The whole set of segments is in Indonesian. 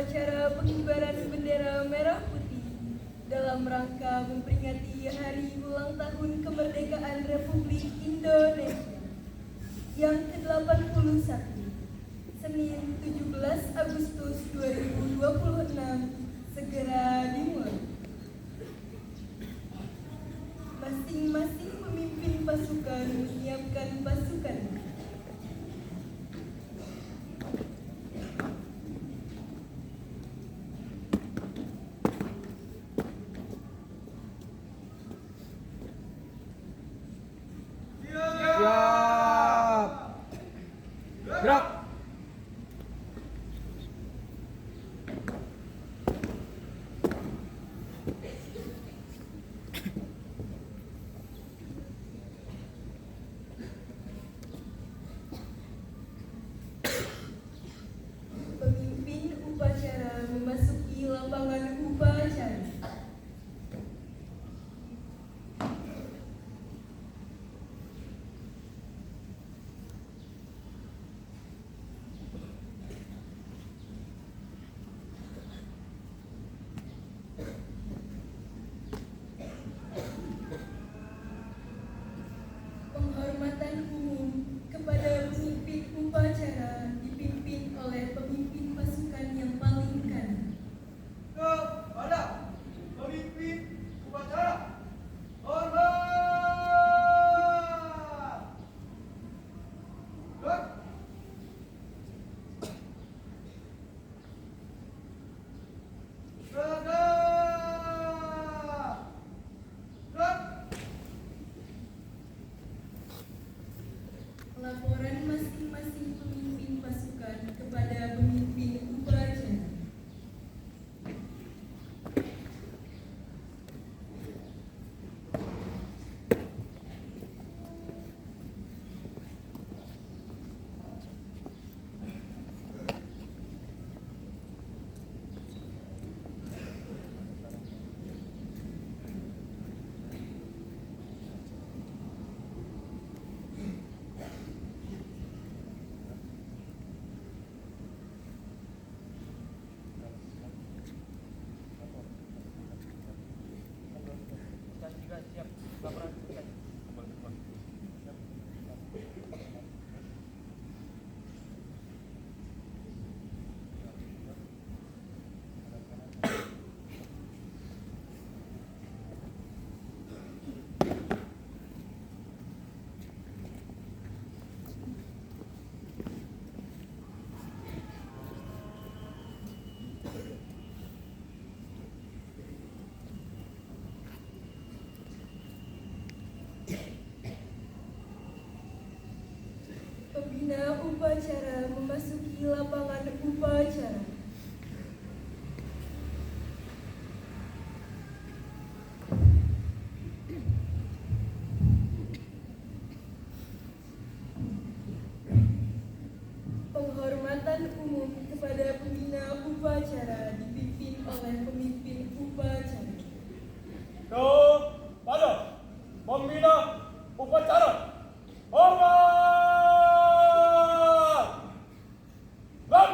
upacara pengibaran bendera merah putih dalam rangka memperingati Hari Ulang Tahun Kemerdekaan Republik Indonesia yang ke-81, Senin 17 Agustus 2026 segera dimulai. Masing-masing pemimpin pasukan menyiapkan pasukan. Gerak. Pemimpin upacara memasuki lapangan upacara. Penghormatan umum kepada pemimpin upacara dipimpin oleh pemimpin pasukan yang paling kanan. Kepada pemimpin upacara, hormat. Gerak. Gerak. Gerak. Laporan masing-masing pemimpin pasukan kepada pemimpin upacara. Siap. Laporan. Pembina upacara memasuki lapangan upacara. Penghormatan umum kepada pembina upacara dipimpin oleh pemimpin upacara. Kepada pembina upacara, hormat. Gerak.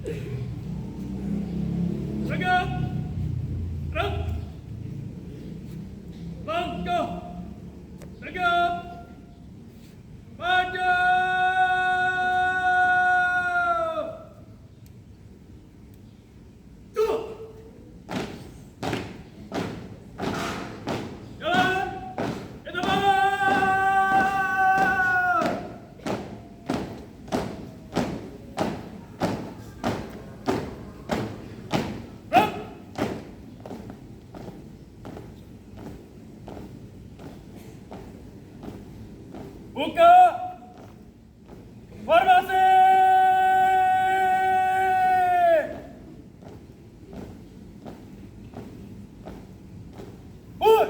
Tegap. Gerak. Langkah. Tegap. Maju. Tuh. Jalan. Ke depan. Gerak. Buka. Formasi. Put.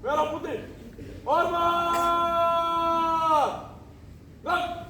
Merah putih. Hormat. Gerak.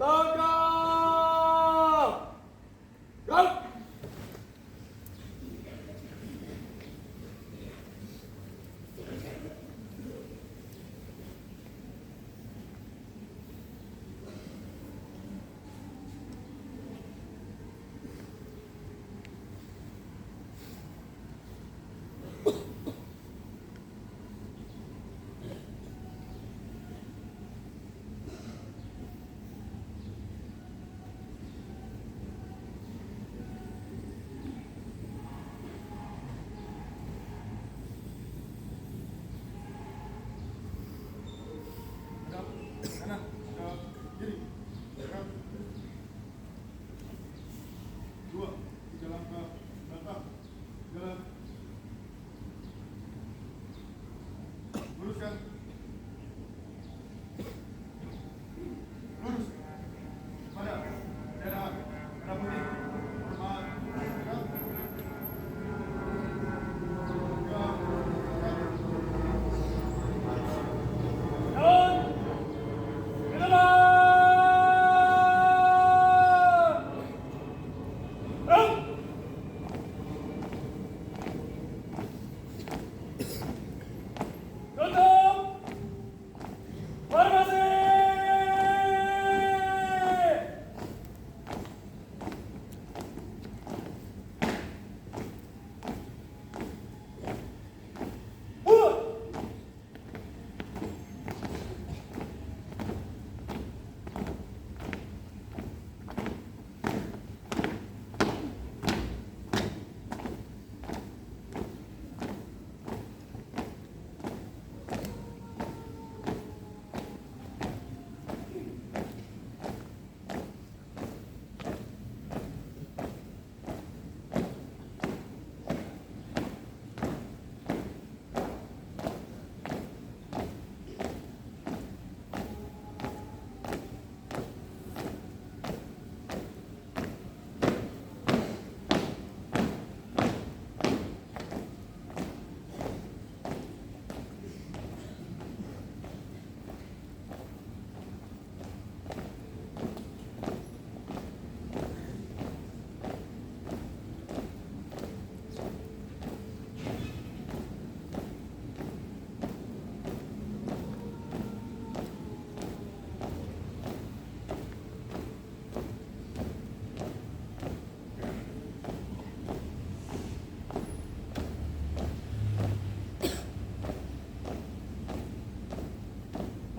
Tangkap! Gerak! Kanan, ke kiri, gerak. 2, 3 langkah, belakang, jalan. Luruskan. Lurus. Pada daerah merah putih. Hormat. Gerak. Gerak. Jalan. Ke depan. Gerak. Tutup.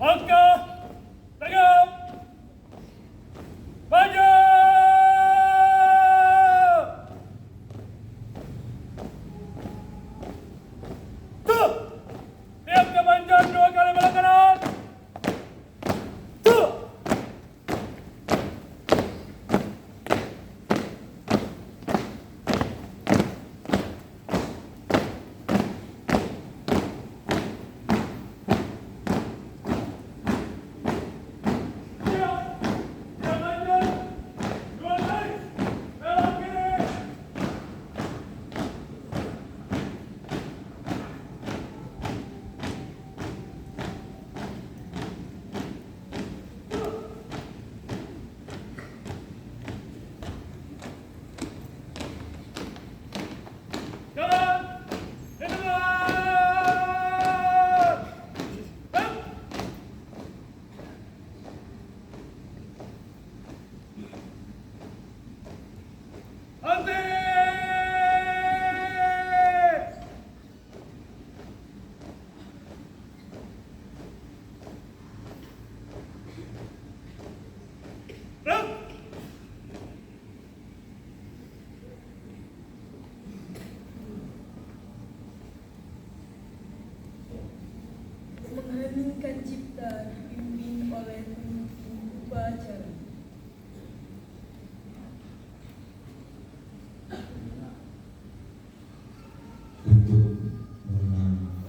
Langkah tegap. Maju. Tuh. Tiap kemanjaan 2 kali belok kanan. Tuh. Mengheningkan cipta dipimpin oleh pemimpin upacara. Untuk mengenang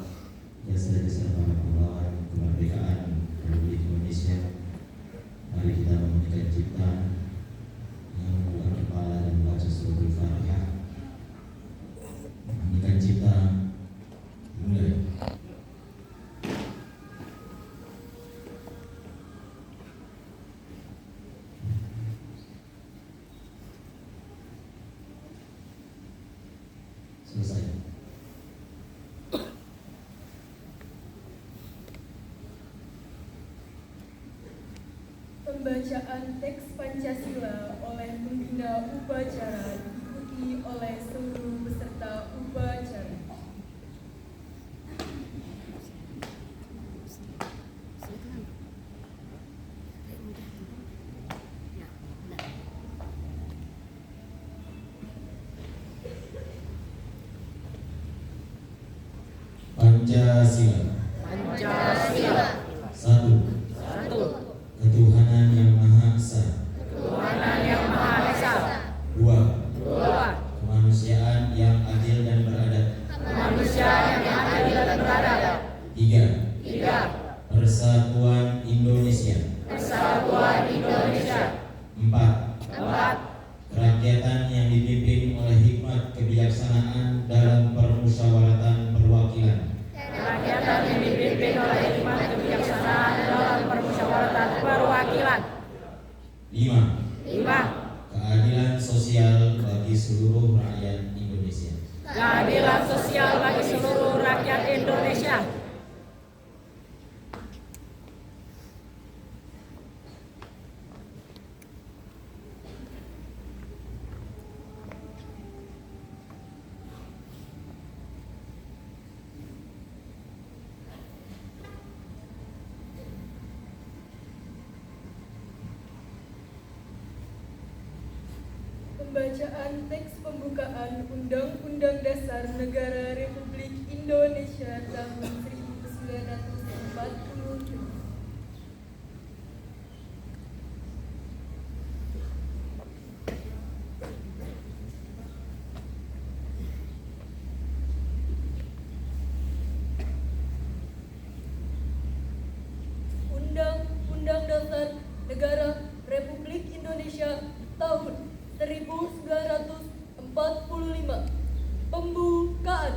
jasa-jasa para pahlawan kemerdekaan Republik Indonesia, mari kita menyanyikan cipta yang membuka kepala dan membaca suratul Fatihah. Menyanyikan cipta mulai. Selesai. Pembacaan teks Pancasila oleh pembina upacara diikuti oleh seluruh peserta upacara. Pancasila. Pancasila. Satu. Ketuhanan yang Maha Esa. Ketuhanan yang Maha Esa. Dua. Dua. Kemanusiaan yang adil dan beradab. Kemanusiaan yang adil dan beradab. Tiga. Tiga. Persatuan Indonesia. Persatuan Indonesia. Empat. Empat. Kerakyatan yang dipimpin oleh hikmat kebijaksanaan dalam permusyawaratan perwakilan. Kerakyatan yang dipimpin oleh hikmat kebijaksanaan dalam permusyawaratan perwakilan. Lima. Lima. Keadilan sosial bagi seluruh rakyat Indonesia. Keadilan sosial bagi seluruh rakyat Indonesia. Pembacaan teks pembukaan Undang-Undang Dasar Negara Republik Indonesia tahun 1945. Undang-Undang Dasar Negara Republik Indonesia tahun 1945. Pembukaan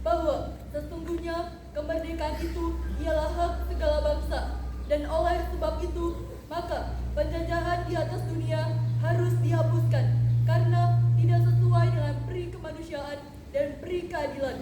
bahwa sesungguhnya kemerdekaan itu ialah hak segala bangsa, dan oleh sebab itu maka penjajahan di atas dunia harus dihapuskan karena tidak sesuai dengan peri kemanusiaan dan peri keadilan.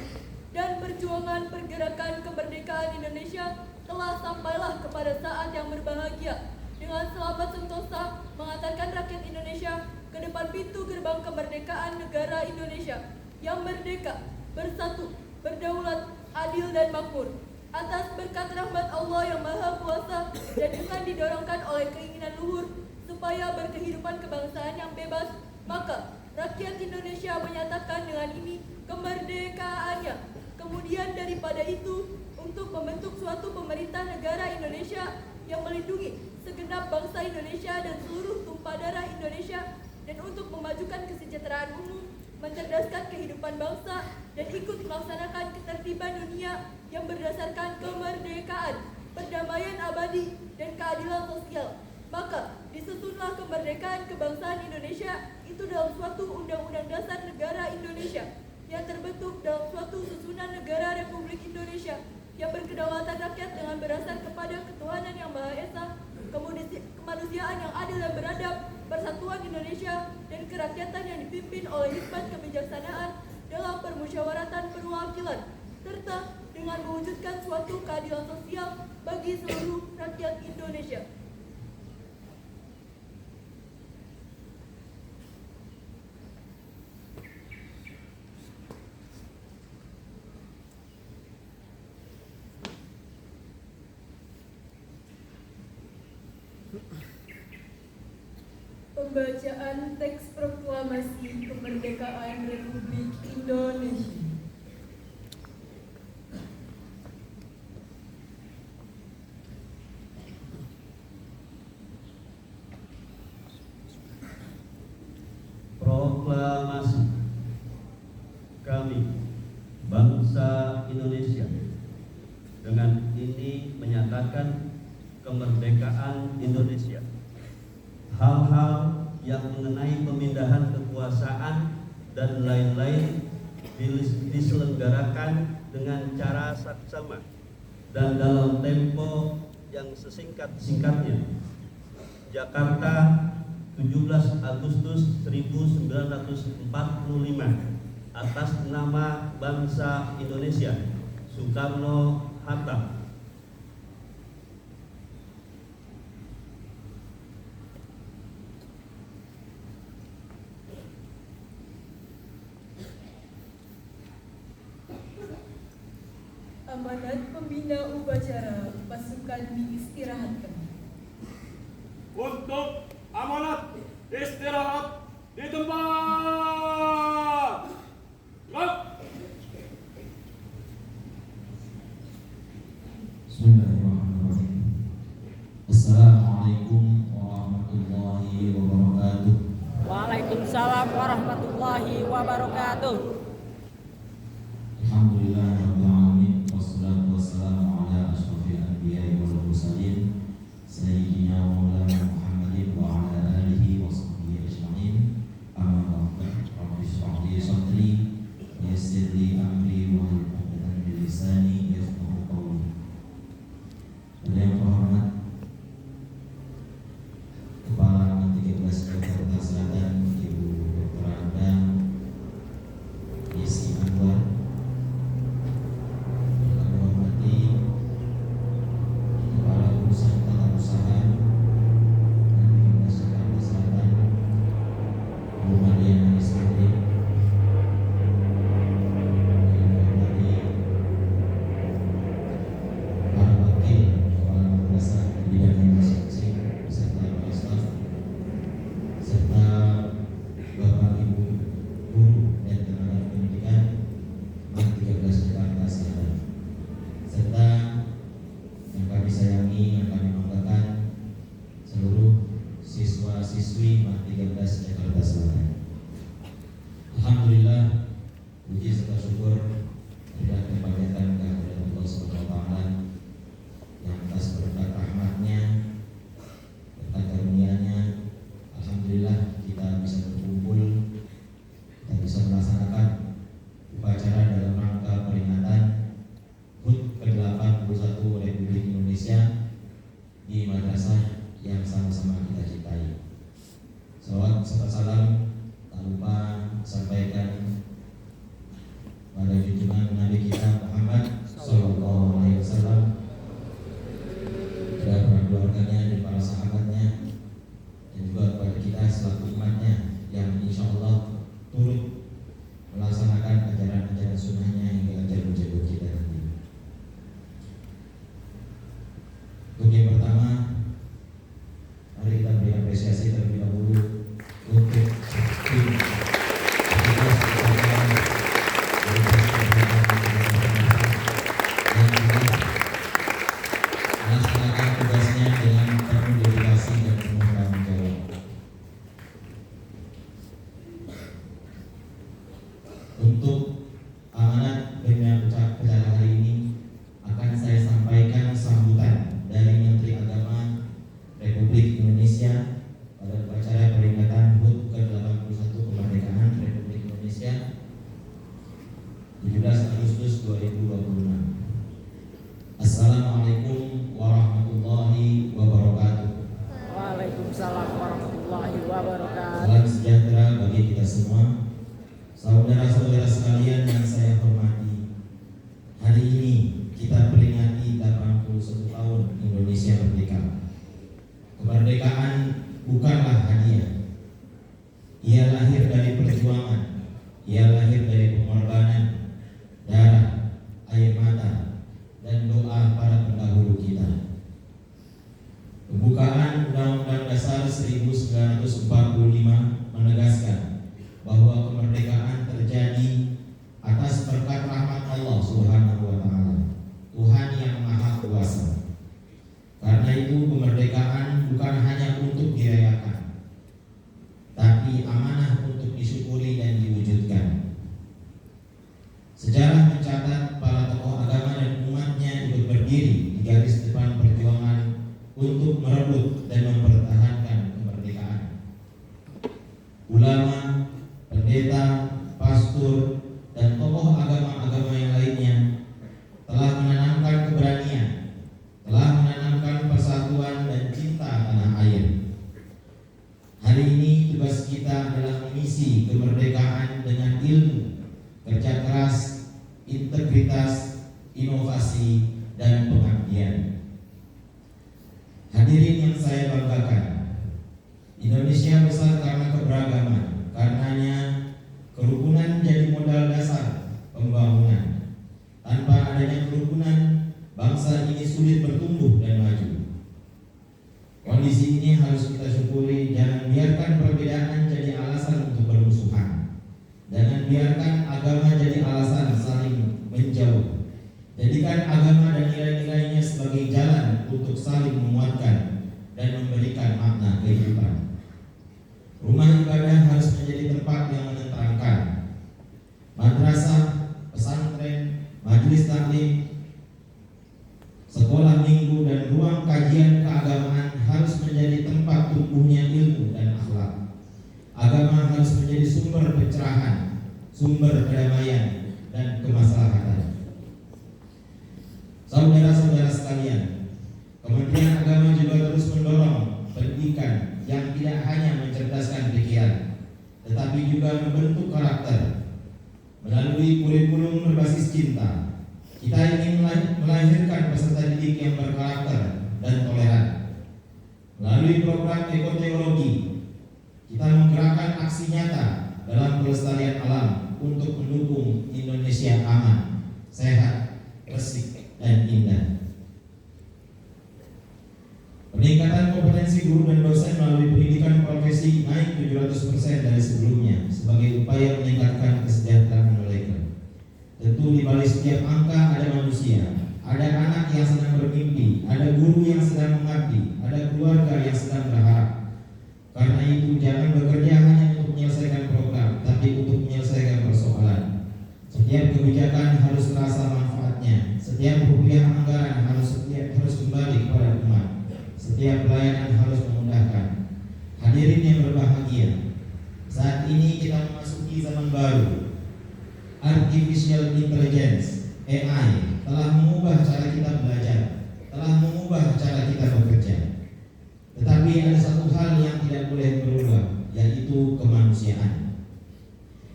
Dan perjuangan pergerakan kemerdekaan Indonesia telah sampailah kepada saat yang berbahagia dengan selamat sentosa mengantarkan rakyat Indonesia ke depan pintu gerbang kemerdekaan negara Indonesia yang merdeka, bersatu, berdaulat, adil dan makmur. atas berkat rahmat Allah yang Maha Kuasa dan dengan didorongkan oleh keinginan luhur supaya berkehidupan kebangsaan yang bebas, maka rakyat Indonesia menyatakan dengan ini kemerdekaannya. Kemudian daripada itu, untuk membentuk suatu pemerintah negara Indonesia yang melindungi segenap bangsa Indonesia dan seluruh tumpah darah Indonesia, dan untuk memajukan kesejahteraan umum, mencerdaskan kehidupan bangsa, dan ikut melaksanakan ketertiban dunia yang berdasarkan kemerdekaan, perdamaian abadi, dan keadilan sosial. Maka disusunlah kemerdekaan kebangsaan Indonesia itu dalam suatu Undang-Undang Dasar Negara Indonesia yang terbentuk dalam suatu susunan negara Republik Indonesia yang berkedaulatan rakyat dengan berdasar kepada ketuhanan yang Maha Esa, kemanusiaan yang adil dan beradab, persatuan Indonesia, dan kerakyatan yang dipimpin oleh hikmat kebijaksanaan dalam permusyawaratan perwakilan, serta dengan mewujudkan suatu keadilan sosial bagi seluruh rakyat Indonesia. Pembacaan teks proklamasi kemerdekaan Republik Indonesia. Proklamasi. Kami, bangsa Indonesia, dengan ini menyatakan kemerdekaan Indonesia. Hal-hal yang mengenai pemindahan kekuasaan dan lain-lain diselenggarakan dengan cara saksama dan dalam tempo yang sesingkat-singkatnya. Jakarta, 17 Agustus 1945. Atas nama bangsa Indonesia, Soekarno-Hatta. Amanat pembina upacara pasukan diistirahatkan. Untuk amanat istirahat di tempat. Gerak. Bismillahirrahmanirrahim. Assalamualaikum warahmatullahi wabarakatuh. Waalaikumsalam warahmatullahi wabarakatuh. Alhamdulillahirabbil alamin, wassalatu wassalamu ala asyrofil anbiya'i wal mursalin sayyidina wa maulana Muhammadin wa ala alihi wa sahbihi ajma'in. Amma ba'du. Rabbi shrah li sadri wa yassir li amri wa hlul 'uqdatam min lisani yafqahu qawli. Yang terhormat Kepala 13 Jakarta Selatan Ibu Dr. Adam Yesi Anwar, yang kami hormati Kepala Urusan Tata Usaha dan 13 Jakarta Selatan Bu Mariana Iskandar, yang kami hormati para wakil kepala madrasah di bidangnya masing-masing beserta para staf, serta Bapak Ibu guru dan tenaga pendidikan 13 Jakarta Selatan, serta yang kami sayangi, yang kami banggakan, seluruh siswa-siswi 13 Jakarta Selatan. Alhamdulillah, puji serta syukur dan kepanjatan kehadirat Allah Subhanahu wa taala yang atas berkat rahmatnya, berkat karunia-Nya, alhamdulillah kita bisa berkumpul, kita bisa melaksanakan upacara dalam rangka peringatan HUT ke-81 Republik Indonesia di madrasah yang sama-sama kita cintai. Salawat serta salam tak lupa sampaikan pada junjungan Nabi kita Muhammad Sallallahu Alaihi Wasallam, kepada para keluarganya dan para sahabatnya, dan juga kepada kita selaku umatnya yang insya Allah turut melaksanakan ajaran-ajaran sunnahnya hingga ajar menjadi kita nanti. Untuk yang pertama, mari kita beri apresiasi terlebih dahulu untuk tim petugas kesehatan yang telah melaksanakan tugasnya dengan penuh dedikasi dan penuh tanggung jawab. Untuk amanat pimpinan acara hari ini akan saya sampaikan sambutan dari Menteri Agama Republik Indonesia pada upacara peringatan HUT ke-81 kemerdekaan Republik Indonesia 17 Agustus 2026. Assalamualaikum warahmatullahi wabarakatuh. Waalaikumsalam warahmatullahi wabarakatuh. Salam sejahtera bagi kita semua. Saudara-saudara sekalian yang saya hormati, hari ini kita peringati 81 tahun Indonesia merdeka. Kemerdekaan bukanlah hadiah. Ia lahir dari perjuangan, ia lahir dari pengorbanan, darah, air mata, dan doa para pendahulu kita. Pembukaan Undang-Undang Dasar 1945 menegaskan bahwa kemerdekaan terjadi atas berkat rahmat Allah Subhanahu wa Ta'ala, Tuhan yang Maha Kuasa. Karena itu kemerdekaan bukan hanya untuk dirayakan, tapi amanah untuk disyukuri dan diwujudkan. Sejarah mencatat para tokoh agama dan umatnya ikut berdiri di garis depan perjuangan untuk merebut dan mempertahankan kemerdekaan. Ulama, pendeta, pastor, dan tokoh agama-agama yang lainnya telah menanamkan keberanian, telah menanamkan persatuan dan cinta tanah air. Hari ini tugas kita adalah mengisi kemerdekaan dengan ilmu, kerja keras, integritas, inovasi, dan pengabdian. Hadirin yang saya banggakan, Indonesia besar karena keberagaman. Karenanya kerukunan jadi modal dasar pembangunan. Tanpa adanya kerukunan, bangsa ini sulit bertumbuh dan maju. Kondisi ini harus kita syukuri. Jangan biarkan perbedaan jadi alasan untuk bermusuhan. Jangan biarkan agama jadi alasan saling menjauh. Jadikan agama dan nilai-nilainya sebagai jalan untuk saling menguatkan dan memberikan makna kehidupan. Rumah ibadah harus menjadi tempat yang menenteramkan. Madrasah, pesantren, majelis taklim, sekolah minggu, dan ruang kajian keagamaan harus menjadi tempat tumbuhnya ilmu dan akhlak. Agama harus menjadi sumber pencerahan, sumber kedamaian, dan kemaslahatan. Saudara-saudara sekalian, Kementerian Agama juga terus mendorong pendidikan yang tidak hanya mencerdaskan pikiran, tetapi juga membentuk karakter. Melalui kurikulum berbasis cinta, kita ingin melahirkan peserta didik yang berkarakter dan toleran. Melalui program ekoteologi, kita menggerakkan aksi nyata dalam pelestarian alam untuk mendukung Indonesia aman, sehat, bersih, dan indah. Peningkatan kompetensi guru dan dosen melalui pendidikan profesi naik 700% dari sebelumnya sebagai upaya meningkatkan kesejahteraan mereka. Tentu di balik setiap angka ada manusia, ada anak yang sedang bermimpi, ada guru yang sedang mengabdi, ada keluarga yang sedang berharap. Karena itu jangan bekerja hanya untuk menyelesaikan program, tapi untuk menyelesaikan persoalan. Setiap kebijakan harus terasa manfaatnya, setiap rupiah anggaran harus kembali kepada umat. Setiap pelayanan harus memudahkan. Hadirin yang berbahagia, saat ini kita memasuki zaman baru. Artificial Intelligence (AI) telah mengubah cara kita belajar, telah mengubah cara kita bekerja. Tetapi ada satu hal yang tidak boleh berubah, yaitu kemanusiaan.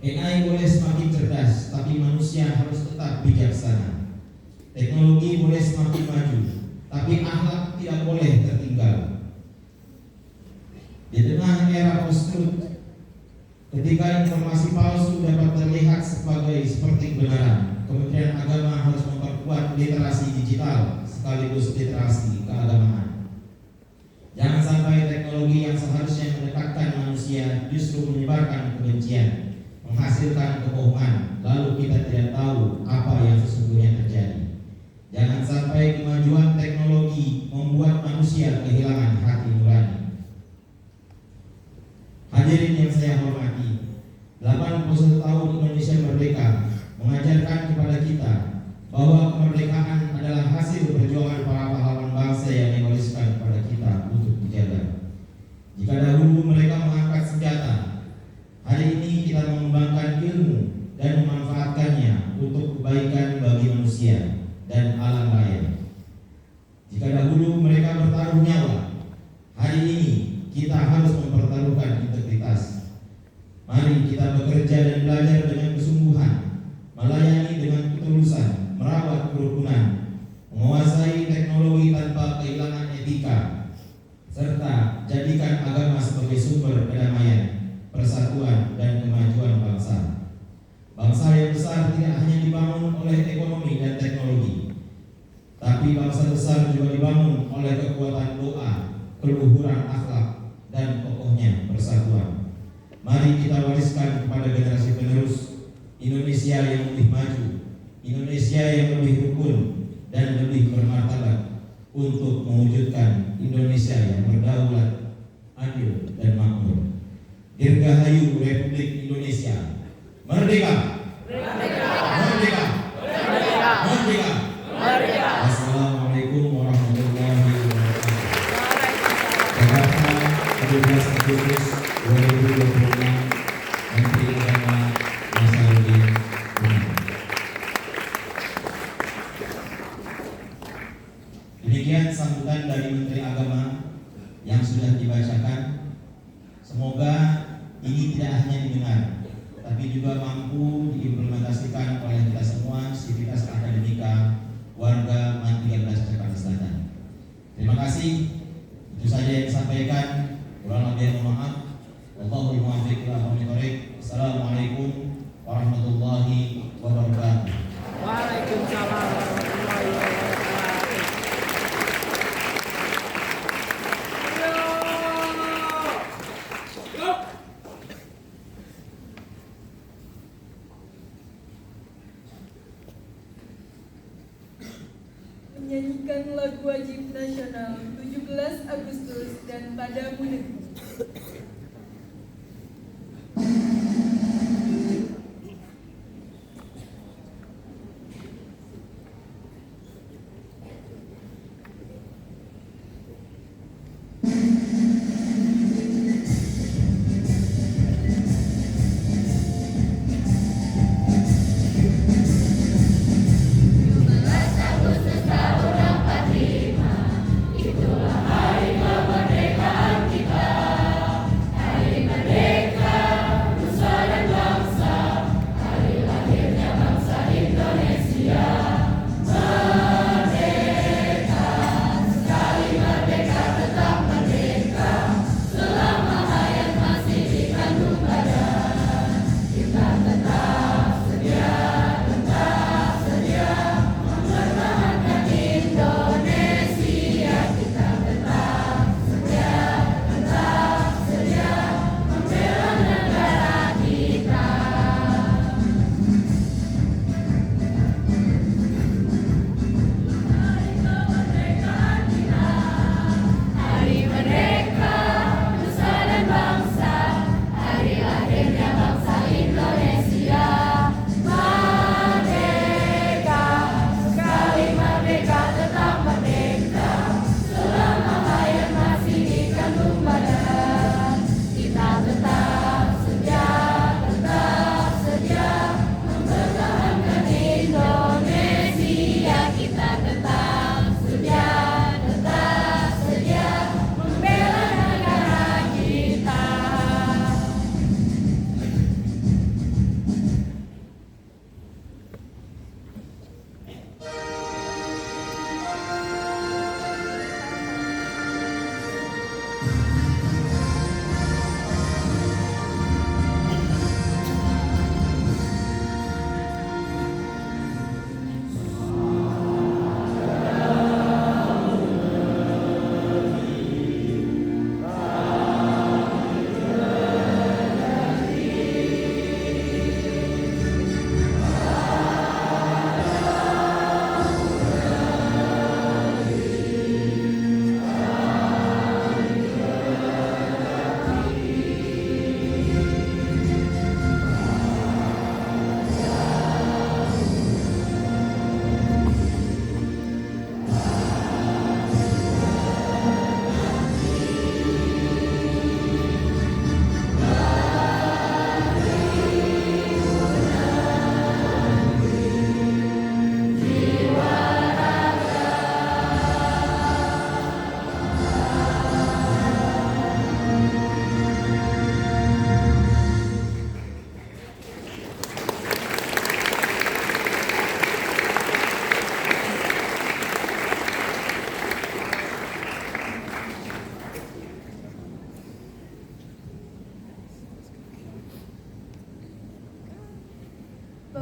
AI boleh semakin cerdas, tapi manusia harus tetap bijaksana. Teknologi boleh semakin maju, tapi akhlak tidak boleh tertinggal. Di tengah era post-truth, ketika informasi palsu dapat terlihat seperti kebenaran, Kementerian Agama harus memperkuat literasi digital sekaligus literasi keagamaan. Jangan sampai teknologi yang seharusnya mendekatkan manusia justru menyebarkan kebencian, menghasilkan kebohongan, lalu kita tidak tahu apa yang sesungguhnya terjadi. Jangan sampai kemajuan teknologi membuat manusia kehilangan hati nurani. Hadirin yang saya hormati, 81 tahun Indonesia merdeka mengajarkan kepada kita bahwa kemerdekaan adalah hasil perjuangan para pahlawan bangsa yang mewariskan kepada kita untuk dijaga. Jika dahulu mereka mengangkat senjata, hari ini kita mengembangkan ilmu dan memanfaatkannya untuk kebaikan bagi manusia dan alam raya. Jika dahulu mereka bertaruh nyawa, hari ini kita harus mempertaruhkan integritas. Mari kita bekerja dan belajar dengan kesungguhan, melayani dengan ketulusan, merawat kerukunan, menguasai teknologi tanpa kehilangan etika, serta jadikan agama sebagai sumber kedamaian, persatuan, dan kemajuan bangsa. Bangsa yang besar tidak hanya dibangun oleh ekonomi dan teknologi, tapi bangsa besar juga dibangun oleh kekuatan doa, keluhuran akhlak, dan kokohnya persatuan. Mari kita wariskan kepada generasi penerus Indonesia yang lebih maju, Indonesia yang lebih rukun dan lebih bermartabat, untuk mewujudkan Indonesia yang berdaulat, adil, dan makmur. Dirgahayu Republik Indonesia. Merdeka! Merdeka! Merdeka! Merdeka! Merdeka! Merdeka! Assalamualaikum warahmatullahi wabarakatuh. Jakarta, 17 Agustus 2026. Menteri Agama Nasaruddin Umar. Demikian sambutan dari Menteri Agama yang sudah dibacakan. Semoga ini tidak hanya didengar, tapi juga mampu diimplementasikan oleh kita semua, sivitas akademika warga MAN 13 Jakarta Selatan. Terima kasih. Itu saja yang disampaikan. Kurang lebih mohon maaf. Wallahul muwaffiq ila aqwamit thoriq. Assalamualaikum warahmatullahi wabarakatuh. Waalaikumsalam warahmatullahi wabarakatuh. Menyanyikan lagu wajib nasional 17 Agustus dan Padamu Negeri. Itulah hari kemerdekaan kita.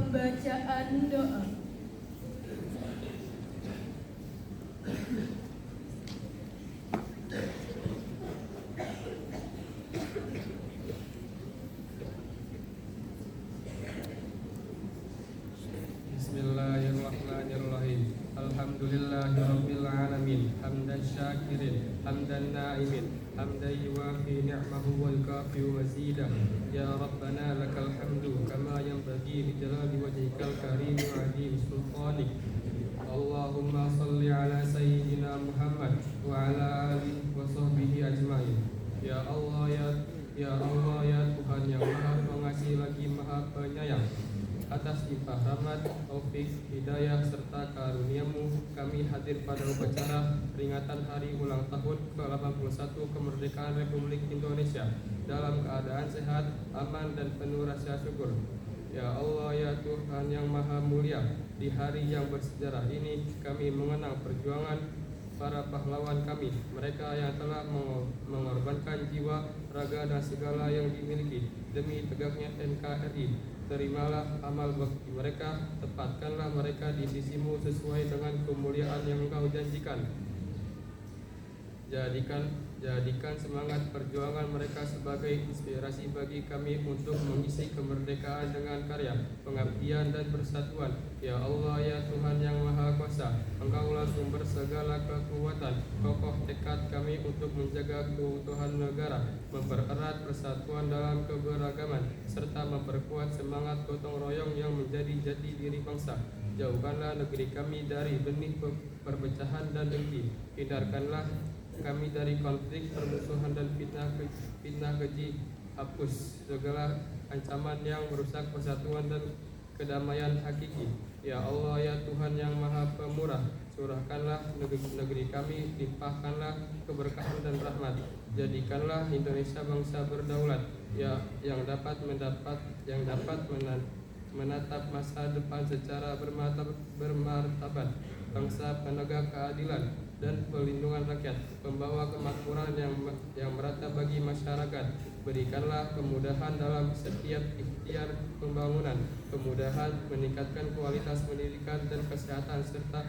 Pembacaan doa. Bismillahirrahmanirrahim. Alhamdulillahirabbil alamin. Hamdan syakirin, hamdan na'imin, hamdan yuwafi ni'mahu wa yukafi'u mazidah. Ya Rabbana lakal hamdu kama yanbaghi li jalali wajhikal karim wa 'azimi sultanik. Allahumma salli ala sayyidina Muhammad wa ala alihi wa sahbihi ajma'in. Ya Allah ya Tuhan yang Maha Pengasih lagi Maha Penyayang, atas limpah rahmat, taufik, hidayah, serta karunia-Mu kami hadir pada upacara peringatan hari ulang tahun ke-81 kemerdekaan Republik Indonesia dalam keadaan sehat, aman, dan penuh rasa syukur. Ya Allah ya Tuhan yang Maha Mulia, di hari yang bersejarah ini kami mengenang perjuangan para pahlawan kami, mereka yang telah mengorbankan jiwa, raga, dan segala yang dimiliki demi tegaknya NKRI. Terimalah amal bakti mereka, tempatkanlah mereka di sisi-Mu sesuai dengan kemuliaan yang Engkau janjikan. Jadikan semangat perjuangan mereka sebagai inspirasi bagi kami untuk mengisi kemerdekaan dengan karya, pengabdian, dan persatuan. Ya Allah ya Tuhan yang Maha Kuasa, Engkaulah sumber segala kekuatan. Kokoh tekad kami untuk menjaga keutuhan negara, mempererat persatuan dalam keberagaman, serta memperkuat semangat gotong royong yang menjadi jati diri bangsa. Jauhkanlah negeri kami dari benih perpecahan dan dengki. Hindarkanlah kami dari konflik, permusuhan, dan fitnah keji. Hapus segala ancaman yang merusak persatuan dan kedamaian hakiki. Ya Allah ya Tuhan yang Maha Pemurah, curahkanlah negeri kami, limpahkanlah keberkahan dan rahmat. Jadikanlah Indonesia bangsa berdaulat yang dapat menatap masa depan secara bermartabat, bangsa penegak keadilan dan pelindungan rakyat, pembawa kemakmuran yang merata bagi masyarakat. Berikanlah kemudahan dalam setiap ikhtiar pembangunan, kemudahan meningkatkan kualitas pendidikan dan kesehatan, serta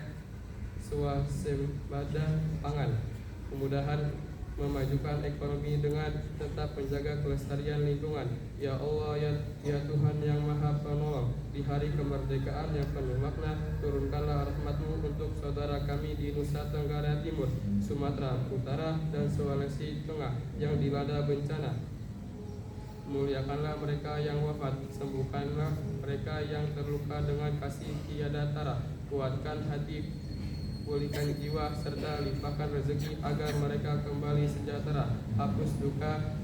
swasembada pangan, kemudahan memajukan ekonomi dengan tetap menjaga kelestarian lingkungan. Ya Allah ya Tuhan yang Maha Penolong, di hari kemerdekaan yang penuh makna, turunkanlah rahmat-Mu untuk saudara kami di Nusa Tenggara Timur, Sumatera Utara, dan Sulawesi Tengah yang dilanda bencana. Muliakanlah mereka yang wafat, sembuhkanlah mereka yang terluka dengan kasih tiada tara, kuatkan hati, pulihkan jiwa, serta limpahkan rezeki agar mereka kembali sejahtera. Hapus duka,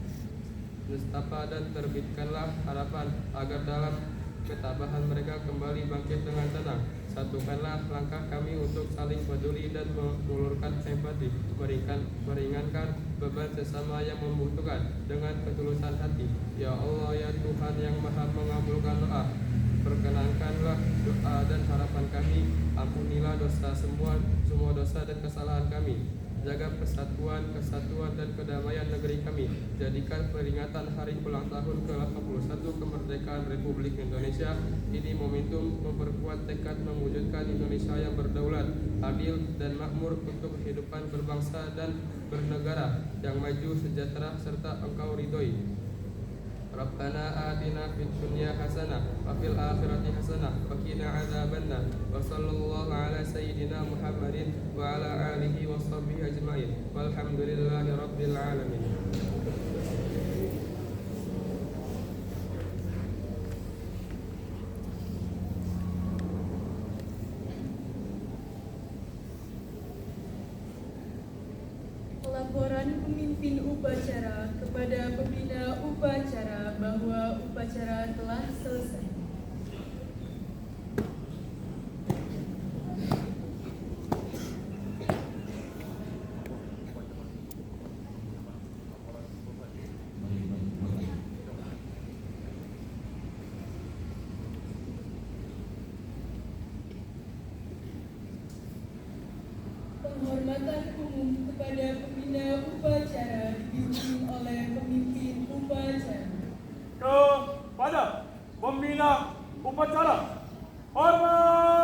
nestapa, dan terbitkanlah harapan agar dalam ketabahan mereka kembali bangkit dengan tenang. Satukanlah langkah kami untuk saling peduli dan mengulurkan empati, meringankan beban sesama yang membutuhkan dengan ketulusan hati. Ya Allah ya Tuhan yang Maha mengabulkan doa, perkenankanlah doa dan harapan kami. Ampunilah semua dosa dan kesalahan kami. Jaga kesatuan, dan kedamaian negeri kami. Jadikan peringatan hari ulang tahun ke-81 kemerdekaan Republik Indonesia ini momentum memperkuat tekad mewujudkan Indonesia yang berdaulat, adil, dan makmur untuk kehidupan berbangsa dan bernegara yang maju, sejahtera, serta Engkau ridhoi. Rabbana atina fid dunya hasanah wa fil akhirati hasanah wa qina adzabannar. Wa sallallahu ala sayyidina Muhammadin wa ala alihi wa sahbihi ajma'in. Walhamdulillahi rabbil alamin. Laporan pemimpin upacara kepada pembina upacara bahwa upacara telah selesai. Penghormatan umum kepada pembina upacara dipimpin oleh pemimpin upacara. Kepada pembina upacara Hormat.